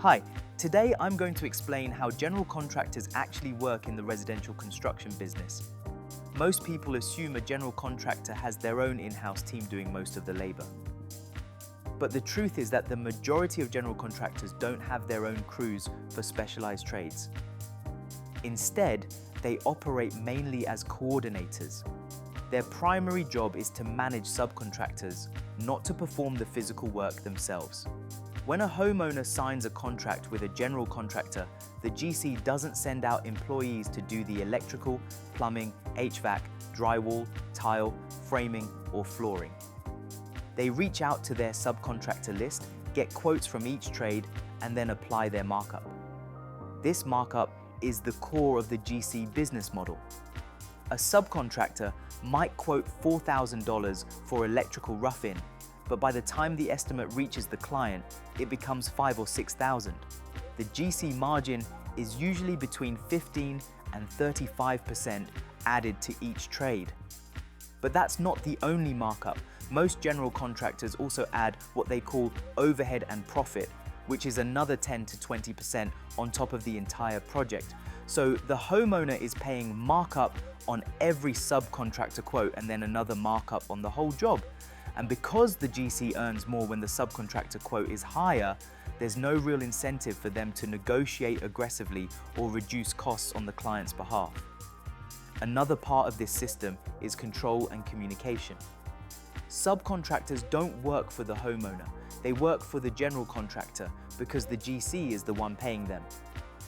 Hi, today I'm going to explain how general contractors actually work in the residential construction business. Most people assume a general contractor has their own in-house team doing most of the labor. But the truth is that the majority of general contractors don't have their own crews for specialized trades. Instead, they operate mainly as coordinators. Their primary job is to manage subcontractors, not to perform the physical work themselves. When a homeowner signs a contract with a general contractor, the GC doesn't send out employees to do the electrical, plumbing, HVAC, drywall, tile, framing, or flooring. They reach out to their subcontractor list, get quotes from each trade, and then apply their markup. This markup is the core of the GC business model. A subcontractor might quote $4,000 for electrical rough-in, but by the time the estimate reaches the client, it becomes $5,000 or $6,000. The GC margin is usually between 15 and 35% added to each trade. But that's not the only markup. Most general contractors also add what they call overhead and profit, which is another 10 to 20% on top of the entire project. So the homeowner is paying markup on every subcontractor quote and then another markup on the whole job. And because the GC earns more when the subcontractor quote is higher, there's no real incentive for them to negotiate aggressively or reduce costs on the client's behalf. Another part of this system is control and communication. Subcontractors don't work for the homeowner. They work for the general contractor because the GC is the one paying them.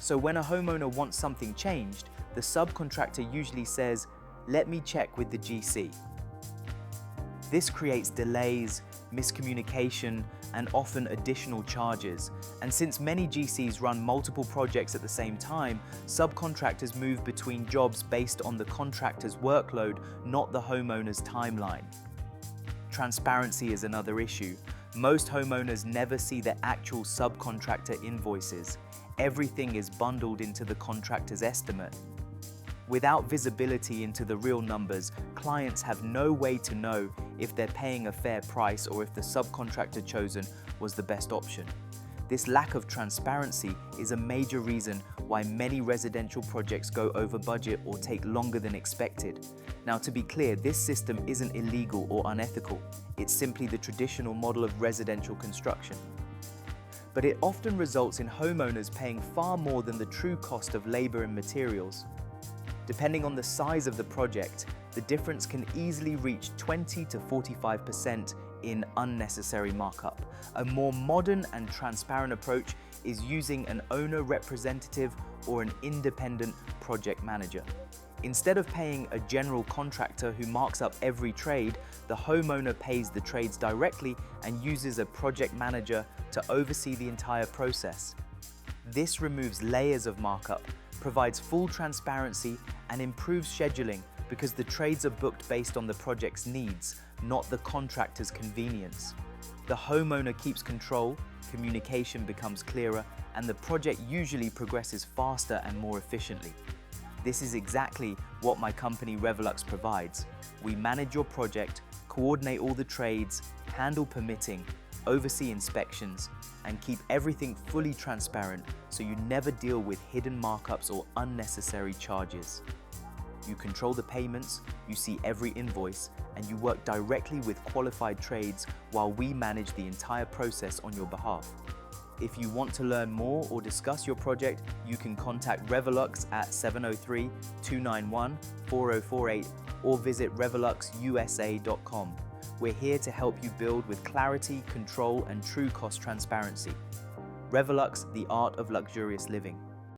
So when a homeowner wants something changed, the subcontractor usually says, "Let me check with the GC." This creates delays, miscommunication, and often additional charges. And since many GCs run multiple projects at the same time, subcontractors move between jobs based on the contractor's workload, not the homeowner's timeline. Transparency is another issue. Most homeowners never see the actual subcontractor invoices. Everything is bundled into the contractor's estimate. Without visibility into the real numbers, clients have no way to know if they're paying a fair price or if the subcontractor chosen was the best option. This lack of transparency is a major reason why many residential projects go over budget or take longer than expected. Now, to be clear, this system isn't illegal or unethical. It's simply the traditional model of residential construction. But it often results in homeowners paying far more than the true cost of labor and materials. Depending on the size of the project, the difference can easily reach 20 to 45% in unnecessary markup. A more modern and transparent approach is using an owner representative or an independent project manager. Instead of paying a general contractor who marks up every trade, the homeowner pays the trades directly and uses a project manager to oversee the entire process. This removes layers of markup, provides full transparency, and improves scheduling because the trades are booked based on the project's needs, not the contractor's convenience. The homeowner keeps control, communication becomes clearer, and the project usually progresses faster and more efficiently. This is exactly what my company Revelux provides. We manage your project, coordinate all the trades, handle permitting, oversee inspections, and keep everything fully transparent so you never deal with hidden markups or unnecessary charges. You control the payments, you see every invoice, and you work directly with qualified trades while we manage the entire process on your behalf. If you want to learn more or discuss your project, you can contact Revelux at 703-291-4048 or visit reveluxusa.com. We're here to help you build with clarity, control, and true cost transparency. Revelux, the art of luxurious living.